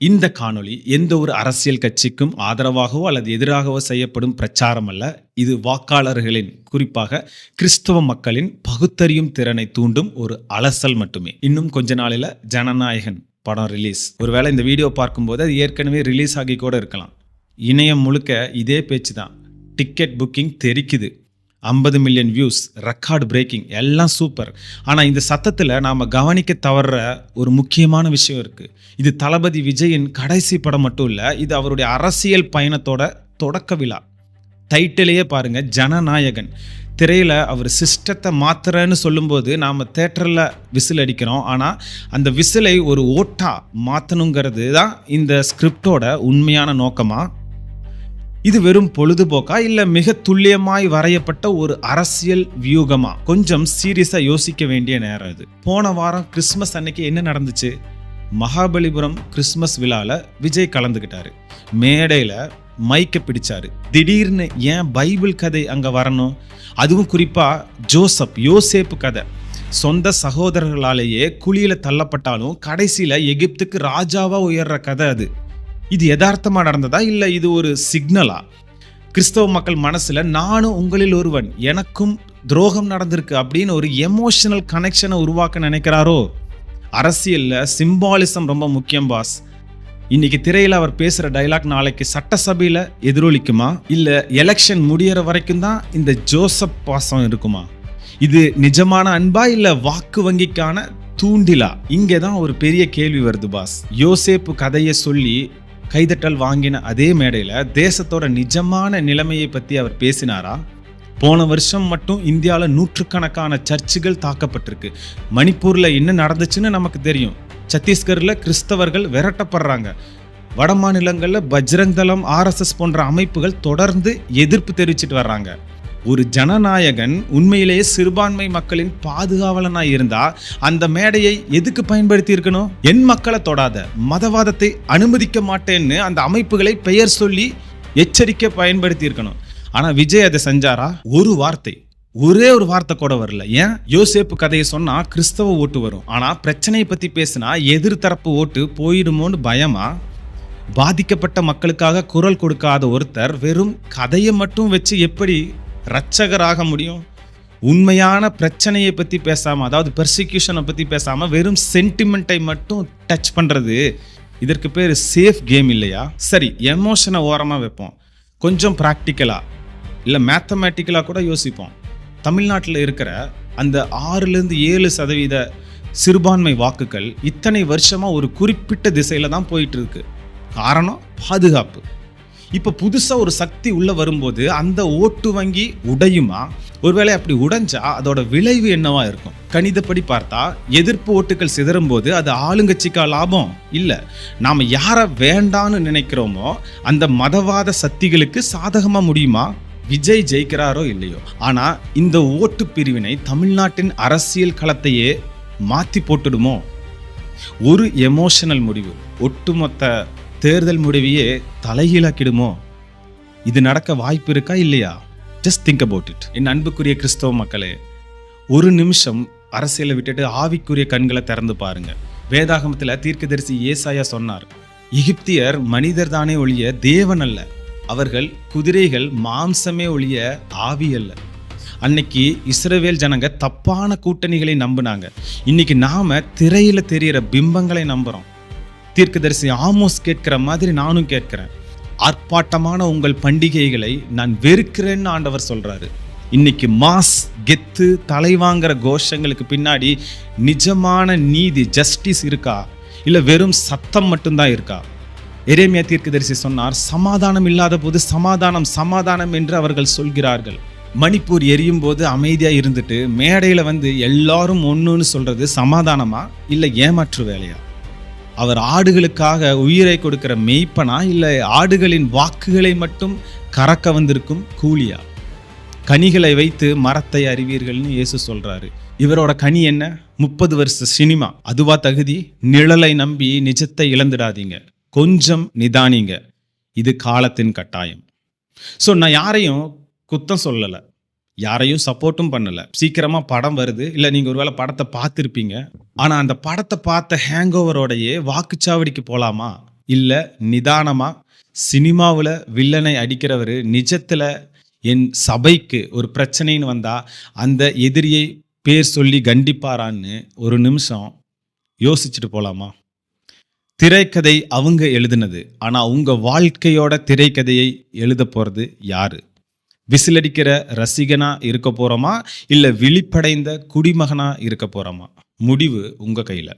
இந்த காணொளி எந்த ஒரு அரசியல் கட்சிக்கும் ஆதரவாகவோ அல்லது எதிராகவோ செய்யப்படும் பிரச்சாரம் அல்ல. இது வாக்காளர்களின், குறிப்பாக கிறிஸ்தவ மக்களின் பகுத்தறியும் திறனை தூண்டும் ஒரு அலசல் மட்டுமே. இன்னும் கொஞ்ச நாளில் ஜனநாயகன் படம் ரிலீஸ். ஒருவேளை இந்த வீடியோ பார்க்கும்போது அது ஏற்கனவே ரிலீஸ் ஆகி கூட இருக்கலாம். இணையம் முழுக்க இதே பேச்சு தான். டிக்கெட் புக்கிங் தெரிக்குது, 50 மில்லியன் வியூஸ், ரெக்கார்டு பிரேக்கிங், எல்லாம் சூப்பர். ஆனால் இந்த சத்தத்தில் நாம் கவனிக்க தவற ஒரு முக்கியமான விஷயம் இருக்குது. இது தளபதி விஜயின் கடைசி படம் மட்டும் இல்லை, இது அவருடைய அரசியல் பயணத்தோட தொடக்க விழா. டைட்டிலேயே பாருங்கள், ஜனநாயகன். திரையில் அவர் சிஸ்டத்தை மாத்துறேன்னு சொல்லும்போது நாம் தேட்டரில் விசில் அடிக்கிறோம். ஆனால் அந்த விசிலை ஒரு ஓட்டா மாற்றணுங்கிறது தான் இந்த ஸ்கிரிப்டோட உண்மையான நோக்கமாக? இது வெறும் பொழுதுபோக்கா இல்லை மிக துல்லியமாய் வரையப்பட்ட ஒரு அரசியல் வியூகமா? கொஞ்சம் சீரியஸாக யோசிக்க வேண்டிய நேரம் இது. போன வாரம் கிறிஸ்மஸ் அன்னைக்கு என்ன நடந்துச்சு? மகாபலிபுரம் கிறிஸ்மஸ் விழாவில் விஜய் கலந்துக்கிட்டாரு. மேடையில் மைக்கை பிடிச்சாரு. திடீர்னு ஏன் பைபிள் கதை அங்கே வரணும்? அதுவும் குறிப்பாக யோசேப்பு கதை. சொந்த சகோதரர்களாலேயே குழியில் தள்ளப்பட்டாலும் கடைசியில் எகிப்துக்கு ராஜாவாக உயர்ற கதை அது. இது யதார்த்தமாக நடந்ததா இல்லை இது ஒரு சிக்னலா? கிறிஸ்தவ மக்கள் மனசில் நானும் உங்களில் ஒருவன், எனக்கும் துரோகம் நடந்திருக்கு அப்படின்னு ஒரு எமோஷனல் கனெக்ஷனை உருவாக்க நினைக்கிறாரோ? அரசியலில் சிம்பாலிசம் ரொம்ப முக்கியம் பாஸ். இன்னைக்கு திரையில் அவர் பேசுகிற டைலாக் நாளைக்கு சட்டசபையில் எதிரொலிக்குமா? இல்லை எலெக்ஷன் முடிகிற வரைக்கும் தான் இந்த ஜோசப் பாசம் இருக்குமா? இது நிஜமான அன்பா இல்லை வாக்கு வங்கிக்கான தூண்டிலா? இங்கே தான் ஒரு பெரிய கேள்வி வருது பாஸ். யோசேப்பு கதையை சொல்லி கைதட்டல் வாங்கின அதே மேடையில் தேசத்தோட நிஜமான நிலைமையை பற்றி அவர் பேசினாரா? போன வருஷம் மட்டும் இந்தியாவில் நூற்றுக்கணக்கான சர்ச்சுகள் தாக்கப்பட்டிருக்கு. மணிப்பூரில் என்ன நடந்துச்சுன்னு நமக்கு தெரியும். சத்தீஸ்கரில் கிறிஸ்தவர்கள் விரட்டப்படுறாங்க. வட மாநிலங்களில் பஜ்ரங் தளம், RSS போன்ற அமைப்புகள் தொடர்ந்து எதிர்ப்பு தெரிவிச்சிட்டு வர்றாங்க. ஒரு ஜனநாயகன் உண்மையிலேயே சிறுபான்மை மக்களின் பாதுகாவலனாக இருந்தா அந்த மேடையை எதுக்கு பயன்படுத்தி இருக்கணும்? என் மக்களை தொடாத, மதவாதத்தை அனுமதிக்க மாட்டேன்னு அந்த அமைப்புகளை பெயர் சொல்லி எச்சரிக்கை பயன்படுத்தி இருக்கணும். ஆனால் விஜய் அதை செஞ்சாரா? ஒரே ஒரு வார்த்தை கூட வரல. ஏன்? யோசேப்பு கதையை சொன்னா கிறிஸ்தவ ஓட்டு வரும், ஆனால் பிரச்சனையை பற்றி பேசினா எதிர்த்தரப்பு ஓட்டு போயிடுமோன்னு பயமா? பாதிக்கப்பட்ட மக்களுக்காக குரல் கொடுக்காத ஒருத்தர் வெறும் கதையை மட்டும் வச்சு எப்படி ரட்சகராக முடியும்? உண்மையான பிரச்சனையை பற்றி பேசாமல், அதாவது பெர்சிக்யூஷனை பற்றி பேசாமல் வெறும் சென்டிமெண்ட்டை மட்டும் டச் பண்ணுறது, இதற்கு பேர் சேஃப் கேம் இல்லையா? சரி, எமோஷனை ஓரமாக வைப்போம். கொஞ்சம் ப்ராக்டிக்கலாக இல்லை மேத்தமேட்டிக்கலாக கூட யோசிப்போம். தமிழ்நாட்டில் இருக்கிற அந்த 6-7% சிறுபான்மை வாக்குகள் இத்தனை வருஷமாக ஒரு குறிப்பிட்ட திசையில் தான் போயிட்டு இருக்கு. காரணம் பாதுகாப்பு. இப்போ புதுசாக ஒரு சக்தி உள்ளே வரும்போது அந்த ஓட்டு வங்கி உடையுமா? ஒருவேளை அப்படி உடைஞ்சா அதோட விளைவு என்னவா இருக்கும்? கணிதப்படி பார்த்தா எதிர்ப்பு ஓட்டுகள் சிதறும் போது அது ஆளுங்கட்சிக்கா லாபம்? இல்லை, நாம் யாரை வேண்டான்னு நினைக்கிறோமோ அந்த மதவாத சக்திகளுக்கு சாதகமாக முடியுமா? விஜய் ஜெயிக்கிறாரோ இல்லையோ, ஆனால் இந்த ஓட்டு பிரிவினை தமிழ்நாட்டின் அரசியல் களத்தையே மாற்றி போட்டுடுமோ? ஒரு எமோஷனல் முடிவு ஒட்டுமொத்த தேர்தல் முடிவையே தலைகீழாக்கிடுமோ? இது நடக்க வாய்ப்பு இருக்கா இல்லையா? Just think about it. என் அன்புக்குரிய கிறிஸ்தவ மக்களே, ஒரு நிமிஷம் அரசியலை விட்டுட்டு ஆவிக்குரிய கண்களை திறந்து பாருங்க. வேதாகமத்தில் தீர்க்கதரிசி ஏசாயா சொன்னார், எகிப்தியர் மனிதர் தானே ஒழிய தேவன் அல்ல, அவர்கள் குதிரைகள் மாம்சமே ஒழிய ஆவி அல்ல. அன்னைக்கு இஸ்ரவேல் ஜனங்க தப்பான கூட்டணிகளை நம்பினாங்க. இன்னைக்கு நாம திரையில தெரிகிற பிம்பங்களை நம்புறோம். தீர்க்கதரிசி ஆமோஸ் கேட்கிற மாதிரி நானும் கேட்கிறேன். ஆர்ப்பாட்டமான உங்கள் பண்டிகைகளை நான் வெறுக்கிறேன்னு ஆண்டவர் சொல்றாரு. இன்னைக்கு மாஸ், கெத்து, தலைவாங்கிற கோஷங்களுக்கு பின்னாடி நிஜமான நீதி, ஜஸ்டிஸ் இருக்கா? இல்லை வெறும் சத்தம் மட்டும்தான் இருக்கா? எரேமியா தீர்க்கதரிசி சொன்னார், சமாதானம் இல்லாத போது சமாதானம் சமாதானம் என்று அவர்கள் சொல்கிறார்கள். மணிப்பூர் எரியும் போது அமைதியாக இருந்துட்டு மேடையில் வந்து எல்லாரும் ஒன்றுன்னு சொல்றது சமாதானமா இல்லை ஏமாற்று வேலையா? அவர் ஆடுகளுக்காக உயிரை கொடுக்கிற மெய்ப்பனா இல்லை ஆடுகளின் வாக்குகளை மட்டும் கறக்க வந்திருக்கும் கூலியா? கனிகளை வைத்து மரத்தை அறிவீர்கள்னு இயேசு சொல்றாரு. இவரோட கனி என்ன? 30 வருஷ சினிமா அதுவா தகுதி? நிழலை நம்பி நிஜத்தை இழந்துடாதீங்க, கொஞ்சம் நிதானிங்க. இது காலத்தின் கட்டாயம். ஸோ நான் யாரையும் குத்தம் சொல்லலை, யாரையும் சப்போர்ட்டும் பண்ணலை. சீக்கிரமாக படம் வருது, இல்லை நீங்கள் ஒருவேளை படத்தை பார்த்துருப்பீங்க. ஆனால் அந்த படத்தை பார்த்த ஹேங் ஓவரோடையே வாக்குச்சாவடிக்கு போகலாமா? இல்லை நிதானமாக சினிமாவில் வில்லனை அடிக்கிறவர் நிஜத்தில் என் சபைக்கு ஒரு பிரச்சனைன்னு வந்தால் அந்த எதிரியை பேர் சொல்லி கண்டிப்பாரான்னு ஒரு நிமிஷம் யோசிச்சுட்டு போகலாமா? திரைக்கதை அவங்க எழுதுனது, ஆனால் உங்கள் வாழ்க்கையோட திரைக்கதையை எழுத போகிறது யாரு? விசிலடிக்கிற ரசிகனா இருக்க போகிறோமா இல்லை விழிப்படைந்த குடிமகனா இருக்க போகிறோமா? முடிவு உங்கள் கையில்.